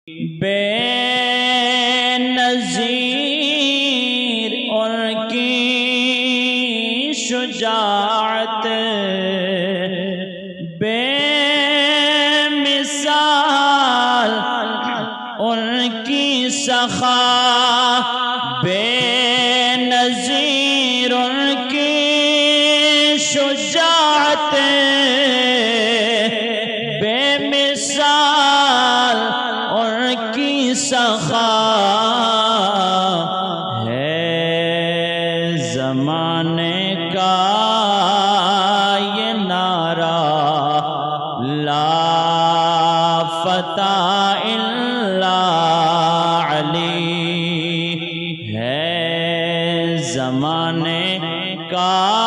بے نظیر ان کی شجاعت، بے مثال ان کی سخا، بے نظیر ان کی شجاعت، بے مثال ان کی سخا ہے زمانے کا یہ نعرہ، لا فتح الا علی، ہے زمانے کا